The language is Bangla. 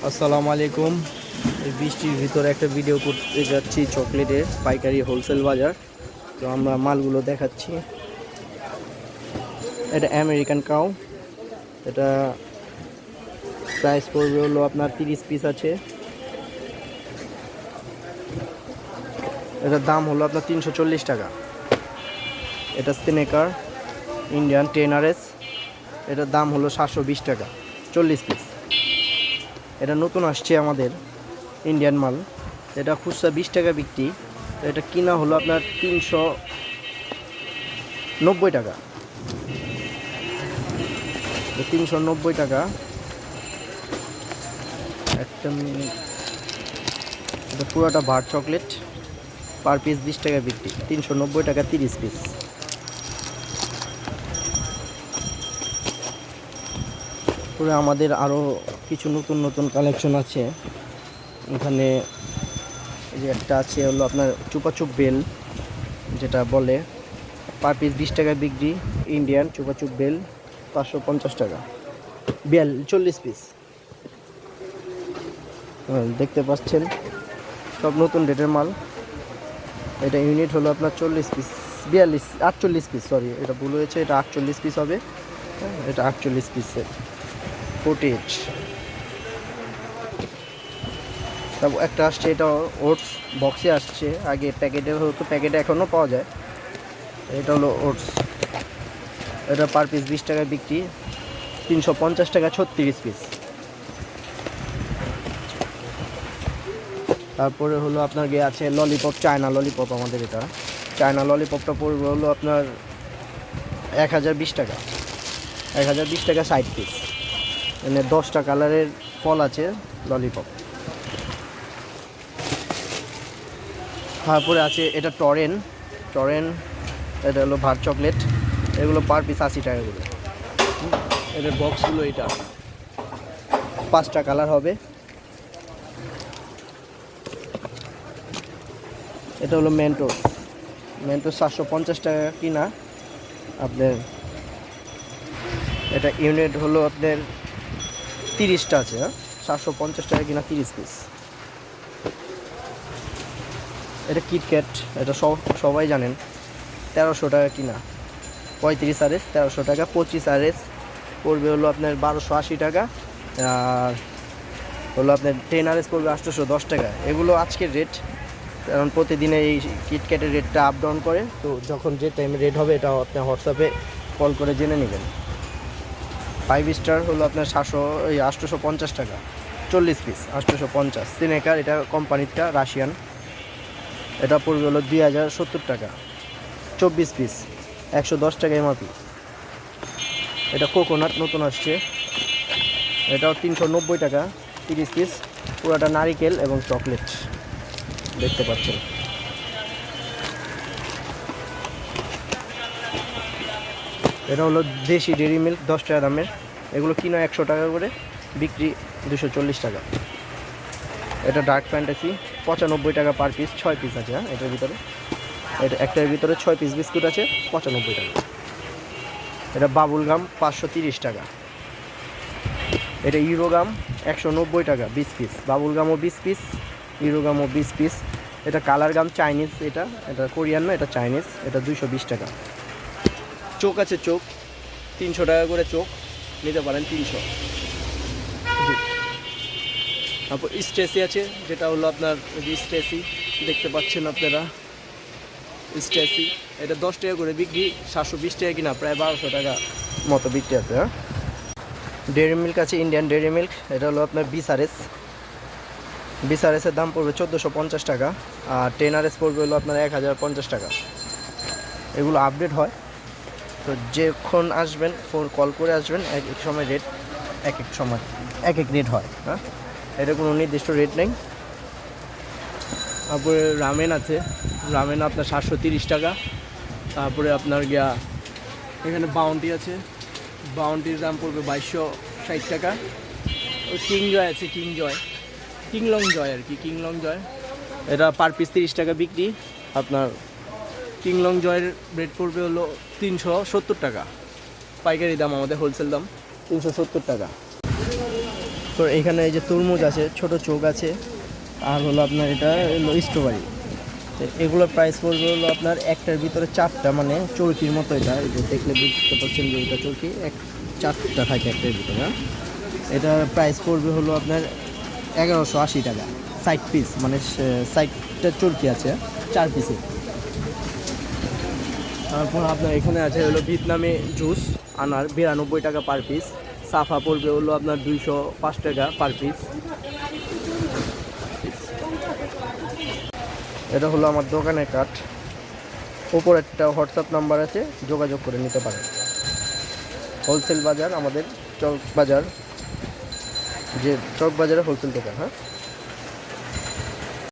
আসসালামু আলাইকুম। এই বৃষ্টির ভিতরে একটা ভিডিও করতে যাচ্ছি চকলেটের পাইকারি হোলসেল বাজার। তো আমরা মালগুলো দেখাচ্ছি। এটা আমেরিকান কাউ, এটা প্রাইস পড়বে হলো আপনার 30 পিস আছে। এটার দাম হলো আপনার 340 টাকা। এটা স্নেকার ইন্ডিয়ান 10 RS, এটার দাম হলো 720 টাকা, 40 পিস। এটা নতুন আসছে আমাদের ইন্ডিয়ান মাল। এটা খুচরা 20 টাকা বিক্রি, এটা কিনা হলো আপনার 390 টাকা। 390 টাকা একটা এটা পুরোটা বার চকলেট, পার পিস 20 টাকা বিক্রি, 390 টাকা 30 পিস। পুরো আমাদের আরও কিছু নতুন নতুন কালেকশন আছে এখানে। এই যে একটা আছে হলো আপনার চুপাচুপ বেল, যেটা বলে পার পিস 20 টাকা বিক্রি। ইন্ডিয়ান চুপাচুপ বেল 550 টাকা, বেল 40 পিস। দেখতে পাচ্ছেন সব নতুন রেটের মাল। এটা ইউনিট হলো আপনার 40 পিস, 48 পিস, সরি এটা ভুল হয়েছে, এটা 48 পিস হবে। এটা 48 পিসের ফুটেজ। তারপর একটা আসছে, এটা ওটস বক্সে আসছে, আগে প্যাকেটে হতো, প্যাকেটে এখনও পাওয়া যায়। এটা হলো ওটস, এটা পার পিস 20 টাকা বিক্রি, 350 টাকা 36 পিস। তারপরে হলো আপনার গিয়ে আছে ললিপপ, চায়না ললিপপ। আমাদের এটা চায়না ললিপপটা পড়বে হলো আপনার 1020 টাকা, 1020 টাকা 60 পিস। মানে 10টা কালারের ফল আছে ললিপপ। তারপরে আছে এটা টরেন, এটা হলো ভার চকলেট, এগুলো পার পিস 80 টাকা করে। এটার বক্সগুলো এটা 5টা কালার হবে। এটা হলো মেন্টোস 750 টাকা কিনা আপনার। এটা ইউনিট হলো আপনার 30টা আছে, 750 টাকা কিনা 30 পিস। এটা কিটক্যাট, এটা সবাই জানেন, 1300 টাকা কিনা, 35 RS 1300 টাকা, 25 RS পড়বে হলো আপনার 1280 টাকা, আর হলো আপনার 10 RS পড়বে 810 টাকা। এগুলো আজকের রেট, কারণ প্রতিদিনে এই কিটক্যাটের রেটটা আপ ডাউন করে, তো যখন যে টাইমে রেট হবে এটা আপনি হোয়াটসঅ্যাপে কল করে জেনে নেবেন। 5 স্টার হলো আপনার 850 টাকা, 40 পিস 850। সিনেকার এটা কোম্পানিরটা রাশিয়ান, এটা পড়বে হলো 2070 টাকা, 24 পিস 110 টাকা এমআরপি। এটা কোকোনাট নতুন আসছে, এটাও 390 টাকা 30 পিস, পুরোটা নারিকেল এবং চকলেট দেখতে পাচ্ছেন। এটা হলো দেশি ডেরি মিল্ক 10 টাকা দামের, এগুলো কিনো 100 টাকা করে, বিক্রি 240 টাকা। এটা ডার্ক ফ্যান্টাসি 95 টাকা পার পিস, 6 পিস আছে। এটার ভিতরে, এটা একটার ভিতরে 6 পিস বিস্কুট আছে, 95 টাকা। এটা বাবুল গাম 530 টাকা। এটা ইউরোগাম 190 টাকা 20 পিস, বাবুল গামও 20 পিস, ইউরোগামও 20 পিস। এটা কালার গাম চাইনিজ, এটা কোরিয়ান না, এটা চাইনিজ, এটা 220 টাকা। চোখ আছে, চোখ 300 টাকা করে, চোখ নিতে পারেন 300। তারপর স্টেসি আছে, যেটা হলো আপনার স্টেসি দেখতে পাচ্ছেন আপনারা, স্টেসি এটা 10 টাকা করে বিক্রি, 720 টাকা কিনা, প্রায় 1200 টাকা মতো বিক্রি আছে। ডেয়ারি মিল্ক আছে, ইন্ডিয়ান ডেয়ারি মিল্ক, এটা হলো আপনার 20 RS এর দাম পড়বে 1450 টাকা, আর 10 RS পড়বে হলো আপনার 1050 টাকা। এগুলো আপডেট হয়, তো যখন আসবেন ফোন কল করে আসবেন, এক এক সময় রেট, এক এক সময় এক এক রেট হয়। এটা কোনো নির্দিষ্ট রেট নেই। তারপরে রামেন আছে, রামেন আপনার 730 টাকা। তারপরে আপনার গিয়া এখানে বাউন্টি আছে, বাউন্টির দাম পড়বে 2260 টাকা। কিং জয় আছে, কিংলং জয় আর কি, কিংলং জয়, এটা পার পিস 30 টাকা বিক্রি। আপনার কিংলং জয়ের রেট পড়বে হলো 370 টাকা, পাইকারি দাম, আমাদের হোলসেল দাম 370 টাকা। তো এখানে এই যে তরমুজ আছে, ছোট চোখ আছে, আর হলো আপনার এটা হলো স্ট্রবেরি। তো এগুলোর প্রাইস পড়বে হলো আপনার একটার ভিতরে 4টা, মানে চরকির মতো। এটা এই যে দেখলে বুঝতে পারছেন যে এটা চরকি, 4টা থাকে একটার ভিতরে। হ্যাঁ, এটার প্রাইস পড়বে হলো আপনার 1180 টাকা 60 পিস, মানে 60টা চরকি আছে 4 পিসে। তারপর আপনার এখানে আছে হলো ভিয়েতনামি জুস আনার 92 টাকা পার পিস। সাফা পড়বে হলো আপনার 205 টাকা পার পিস। এটা হলো আমার দোকানের কার্ড, ওপর একটা হোয়াটসঅ্যাপ নাম্বার আছে, যোগাযোগ করে নিতে পারেন। হোলসেল বাজার আমাদের, চক বাজার, যে চক বাজারে হোলসেল দোকান। হ্যাঁ।